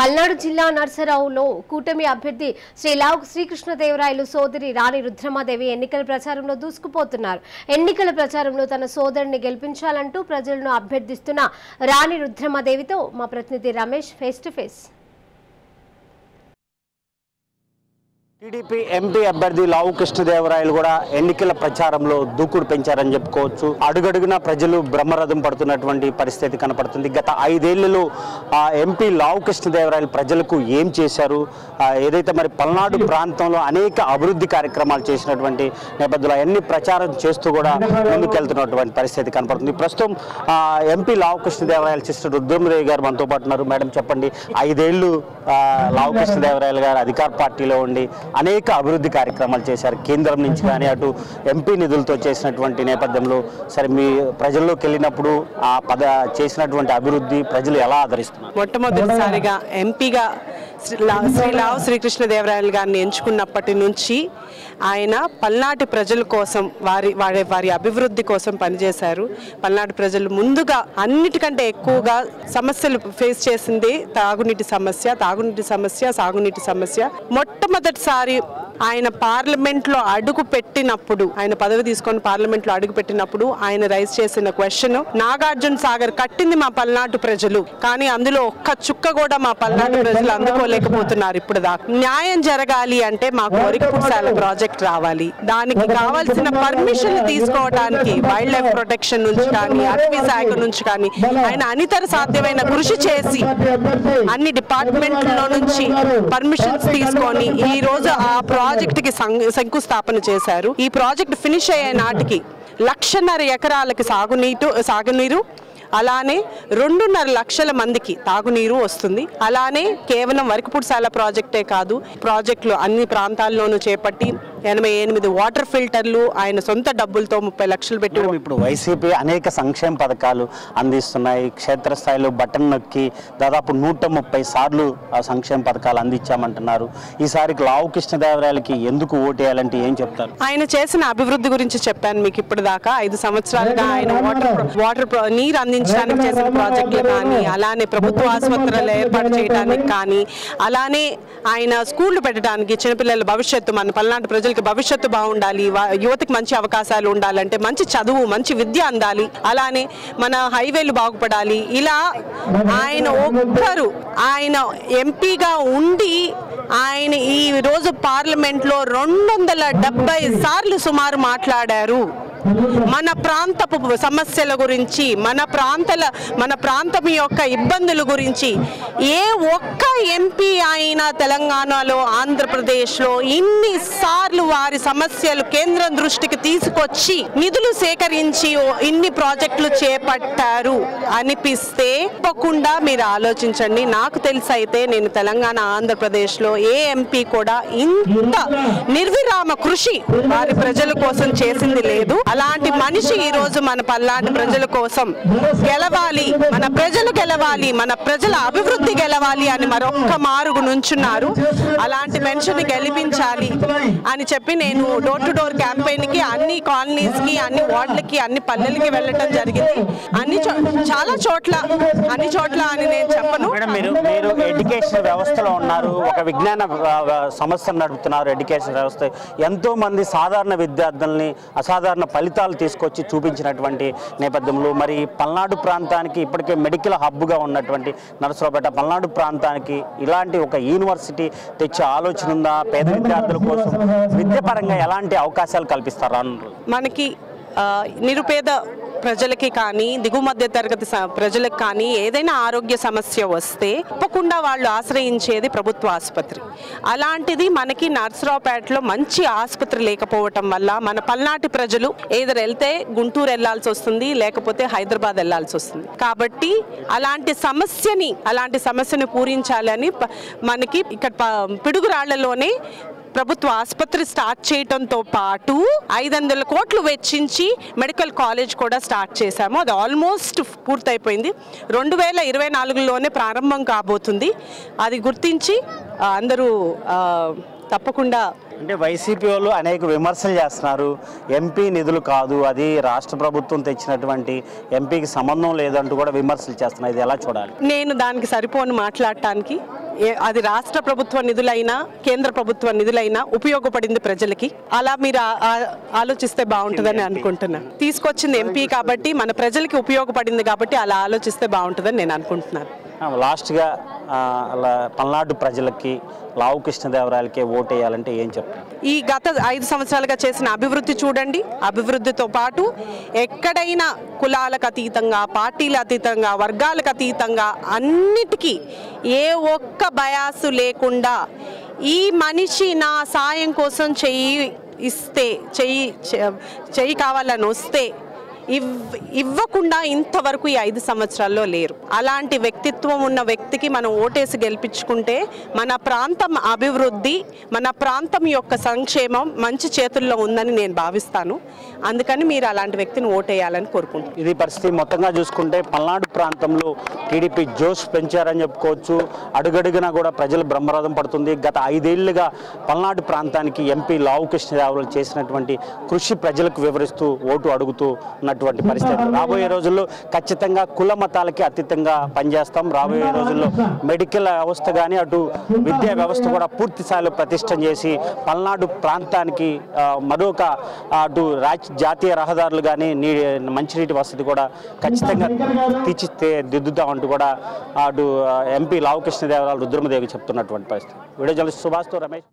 పల్నాడు జిల్లా నర్సరావులో కూటమి అభ్యర్థి శ్రీ లావు శ్రీకృష్ణదేవరాయలు సోదరి రాణి రుద్రమాదేవి ఎన్నికల ప్రచారంలో దూసుకుపోతున్నారు. ఎన్నికల ప్రచారంలో తన సోదరుని గెలిపించాలంటూ ప్రజలను అభ్యర్థిస్తున్న రాణి రుద్రమాదేవితో మా ప్రతినిధి Ramesh face to face. TDP MP అభ్యర్థి లావు కృష్ణదేవరాయలు కూడా ఎన్నికల ప్రచారంలో దూకుడు పెంచారని చెప్పుకోవచ్చు. అడుగడుగునా ప్రజలు బ్రహ్మరథం పడుతున్నటువంటి పరిస్థితి కనపడుతుంది. గత 5 ఏళ్లలో ఎంపీ లావు కృష్ణదేవరాయలు ప్రజలకు ఏం చేశారు, ఏదైతే మరి పల్నాడు ప్రాంతంలో అనేక అభివృద్ధి కార్యక్రమాలు చేసినటువంటి నేపథ్యంలో అన్ని ప్రచారం చేస్తూ కూడా ముందుకెళ్తున్నటువంటి పరిస్థితి కనపడుతుంది. ప్రస్తుతం ఎంపీ లావు కృష్ణదేవరాయలు సిస్టర్ రుద్రమాదేవి గారు మనతో పాటు ఉన్నారు. మేడం చెప్పండి, 5 ఏళ్ళు లావు కృష్ణదేవరాయలు గారు అధికార పార్టీలో ఉండి అనేక అభివృద్ధి కార్యక్రమాలు చేశారు. కేంద్రం నుంచి కానీ అటు ఎంపీ నిధులతో చేసినటువంటి నేపథ్యంలో సరే మీ ప్రజల్లోకి వెళ్ళినప్పుడు చేసినటువంటి అభివృద్ధి ప్రజలు ఎలా ఆదరిస్తున్నారు? మొట్టమొదటిసారిగా ఎంపీగా శ్రీ లావు శ్రీకృష్ణదేవరాయలు గారిని ఎంచుకున్నప్పటి నుంచి ఆయన పల్నాటి ప్రజల కోసం వారి అభివృద్ధి కోసం పనిచేశారు. పల్నాడు ప్రజలు ముందుగా అన్నిటికంటే ఎక్కువగా సమస్యలు ఫేస్ చేసింది తాగునీటి సమస్య, సాగునీటి సమస్య. మొట్టమొదటిసారి ఆయన పార్లమెంట్లో అడుగు పెట్టినప్పుడు, ఆయన పదవి తీసుకొని పార్లమెంట్లో అడుగు పెట్టినప్పుడు ఆయన రైజ్ చేసిన క్వశ్చన్, నాగార్జున సాగర్ కట్టింది మా పల్నాడు ప్రజలు, కానీ అందులో ఒక్క చుక్క కూడా మా పల్నాడు ప్రజలు అందుకోలేకపోతున్నారు. ఇప్పుడు దాకా న్యాయం జరగాలి అంటే మాకు వరికపురసాల ప్రాజెక్ట్ రావాలి. దానికి కావాల్సిన పర్మిషన్ తీసుకోవడానికి వైల్డ్ లైఫ్ ప్రొటెక్షన్ నుంచి కానీ అటవీ శాఖ నుంచి కానీ ఆయన అనితర సాధ్యమైన కృషి చేసి అన్ని డిపార్ట్మెంట్లో నుంచి పర్మిషన్స్ తీసుకొని ఈ రోజు ఆ ప్రాజెక్ట్ కి శంకుస్థాపన చేశారు. ఈ ప్రాజెక్ట్ ఫినిష్ అయ్యే నాటికి 1.5 ఎకరాలకి సాగునీరు, అలానే 2.5 లక్షల మందికి తాగునీరు వస్తుంది. అలానే కేవలం వరికపురసాల ప్రాజెక్టే కాదు, ప్రాజెక్టులు అన్ని ప్రాంతాల్లోనూ చేపట్టి 88 వాటర్ ఫిల్టర్లు ఆయన సొంత డబ్బులతో 30 లక్షలు పెట్టి ఇప్పుడు వైసీపీ అనేక సంక్షేమ పథకాలు అందిస్తున్నాయి. క్షేత్రస్థాయిలో బటన్ నొక్కి దాదాపు 130 సార్లు ఆ సంక్షేమ పథకాలు అందించామంటున్నారు. ఈసారి లావు కృష్ణదేవరాయలకి ఎందుకు ఓటేయాలంటే ఏం చెప్తారు? ఆయన చేసిన అభివృద్ధి గురించి చెప్పాను మీకు. ఇప్పుడు దాకా 5 సంవత్సరాలుగా ఆయన వాటర్ నీరు అందించడానికి చేసిన ప్రాజెక్టులు కానీ, అలానే ప్రభుత్వ ఆసుపత్రులు ఏర్పాటు చేయడానికి కానీ, అలానే ఆయన స్కూళ్లు పెట్టడానికి, చిన్నపిల్లల భవిష్యత్తు, మన పల్నాడు ప్రజలకి భవిష్యత్తు బాగుండాలి, యువతకి మంచి అవకాశాలు ఉండాలంటే మంచి చదువు, మంచి విద్య అందాలి, అలానే మన హైవేలు బాగుపడాలి. ఇలా ఆయన ఆయన ఎంపీగా ఉండి ఆయన ఈ రోజు పార్లమెంట్లో 270 సార్లు సుమారు మాట్లాడారు. మన ప్రాంతపు సమస్యల గురించి, మన ప్రాంతం యొక్క ఇబ్బందుల గురించి ఏ ఒక్క ఎంపీ అయినా తెలంగాణలో, ఆంధ్రప్రదేశ్లో ఇన్నిసార్లు వారి సమస్యలు కేంద్రం దృష్టికి తీసుకొచ్చి నిధులు సేకరించి ఇన్ని ప్రాజెక్టులు చేపట్టారు అనిపిస్తే తప్పకుండా మీరు ఆలోచించండి. నాకు తెలిసి అయితే నేను తెలంగాణ, ఆంధ్రప్రదేశ్లో ఏ ఎంపీ కూడా ఇంత నిర్విరామ కృషి వారి ప్రజల కోసం చేసింది లేదు. అలాంటి మనిషి ఈ రోజు మన పల్నాడు ప్రజల కోసం గెలవాలి, మన ప్రజలు గెలవాలి, మన ప్రజల అభివృద్ధి గెలవాలి అని మరొక్క మారుగు నుంచున్నారు. అలాంటి మనిషిని గెలిపించాలి అని చెప్పి నేను డోర్ టు డోర్ క్యాంపెయిన్ కి అన్ని కాలనీస్ కి, అన్ని వార్డులకి, అన్ని పల్లెలకి వెళ్ళటం జరిగింది. చాలా చోట్ల అని నేను చెప్పను. మీరు ఎడ్యుకేషన్ వ్యవస్థలో ఉన్నారు, ఒక విజ్ఞాన సంస్థను నడుపుతున్నారు. ఎడ్యుకేషన్ వ్యవస్థ ఎంతో మంది సాధారణ విద్యార్థుల్ని అసాధారణ ఫలితాలు తీసుకొచ్చి చూపించినటువంటి నేపథ్యంలో మరి పల్నాడు ప్రాంతానికి ఇప్పటికే మెడికల్ హబ్గా ఉన్నటువంటి నరసరావుపేట పల్నాడు ప్రాంతానికి ఇలాంటి ఒక యూనివర్సిటీ తెచ్చే ఆలోచన ఉందా? పేద విద్యార్థుల కోసం విద్యాపరంగా ఎలాంటి అవకాశాలు కల్పిస్తారా? మనకి నిరుపేద ప్రజలకి కానీ, దిగువ మధ్య తరగతి ప్రజలకు కానీ ఏదైనా ఆరోగ్య సమస్య వస్తే తప్పకుండా వాళ్ళు ఆశ్రయించేది ప్రభుత్వ ఆసుపత్రి. అలాంటిది మనకి నర్సరావుపేటలో మంచి ఆసుపత్రి లేకపోవటం వల్ల మన పల్నాటి ప్రజలు ఏదైనా వెళ్తే గుంటూరు వెళ్లాల్సి వస్తుంది, లేకపోతే హైదరాబాద్ వెళ్లాల్సి వస్తుంది. కాబట్టి అలాంటి సమస్యని పూరించాలని మనకి ఇక్కడ పిడుగురాళ్లలోనే ప్రభుత్వ ఆసుపత్రి స్టార్ట్ చేయడంతో పాటు 500 కోట్లు వెచ్చించి మెడికల్ కాలేజ్ కూడా స్టార్ట్ చేశాము. అది ఆల్మోస్ట్ పూర్తయిపోయింది. 2024లోనే ప్రారంభం కాబోతుంది. అది గుర్తించి అందరూ తప్పకుండా అంటే వైసీపీ వాళ్ళు అనేక విమర్శలు చేస్తున్నారు. ఎంపీ నిధులు కాదు, అది రాష్ట్ర ప్రభుత్వం తెచ్చినటువంటి, ఎంపీకి సంబంధం లేదంటూ కూడా విమర్శలు చేస్తున్నారు. ఇది ఎలా చూడాలి? నేను దానికి సరిపోను మాట్లాడటానికి. అది రాష్ట్ర ప్రభుత్వ నిధులైనా కేంద్ర ప్రభుత్వ నిధులైనా ఉపయోగపడింది ప్రజలకి. అలా మీరు ఆలోచిస్తే బాగుంటుందని అనుకుంటున్నా. తీసుకొచ్చింది ఎంపీ కాబట్టి మన ప్రజలకి ఉపయోగపడింది కాబట్టి అలా ఆలోచిస్తే బాగుంటుందని నేను అనుకుంటున్నాను. లాస్ట్గా అలా పల్నాడు ప్రజలకి లావు కృష్ణదేవరాయలకే ఓటు వేయాలంటే ఏం చెప్తారు? ఈ గత 5 సంవత్సరాలుగా చేసిన అభివృద్ధి చూడండి. అభివృద్ధితో పాటు ఎక్కడైనా కులాలకు అతీతంగా, పార్టీల అతీతంగా, వర్గాలకు అతీతంగా అన్నిటికీ ఏ ఒక్క బయాసు లేకుండా ఈ మనిషి నా సాయం కోసం చెయ్యి కావాలని వస్తే ఇవ్వకుండా ఇంతవరకు ఈ 5 సంవత్సరాల్లో లేరు. అలాంటి వ్యక్తిత్వం ఉన్న వ్యక్తికి మనం ఓటేసి గెలిపించుకుంటే మన ప్రాంతం అభివృద్ధి, మన ప్రాంతం యొక్క సంక్షేమం మంచి చేతుల్లో ఉందని నేను భావిస్తాను. అందుకని మీరు అలాంటి వ్యక్తిని ఓటేయాలని కోరుకుంటున్నాను. ఇది పరిస్థితి మొత్తంగా చూసుకుంటే పల్నాడు ప్రాంతంలో టీడీపీ జోష్ పెంచారని చెప్పుకోవచ్చు. అడుగడుగునా కూడా ప్రజలు బ్రహ్మరథం పడుతుంది. గత 5 ఏళ్లుగా పల్నాడు ప్రాంతానికి ఎంపీ లావు కృష్ణదేవరాయలు చేసినటువంటి కృషి ప్రజలకు వివరిస్తూ ఓటు అడుగుతూ ఉన్నటువంటి పరిస్థితి. రాబోయే రోజుల్లో ఖచ్చితంగా కుల మతాలకి అతీతంగా పనిచేస్తాం. రాబోయే రోజుల్లో మెడికల్ వ్యవస్థ కానీ అటు విద్యా వ్యవస్థ కూడా పూర్తి స్థాయిలో ప్రతిష్టం చేసి పల్నాడు ప్రాంతానికి మరొక అటు జాతీయ రహదారులు కానీ మంచినీటి వసతి కూడా ఖచ్చితంగా తీర్చిదిద్దుతామంటూ కూడా అటు ఎంపీ లావు కృష్ణదేవరాయలు రుద్రమదేవి చెప్తున్నటువంటి పరిస్థితి. వీడియో జర్నలిస్ట్ సుభాష్తో రమేష్.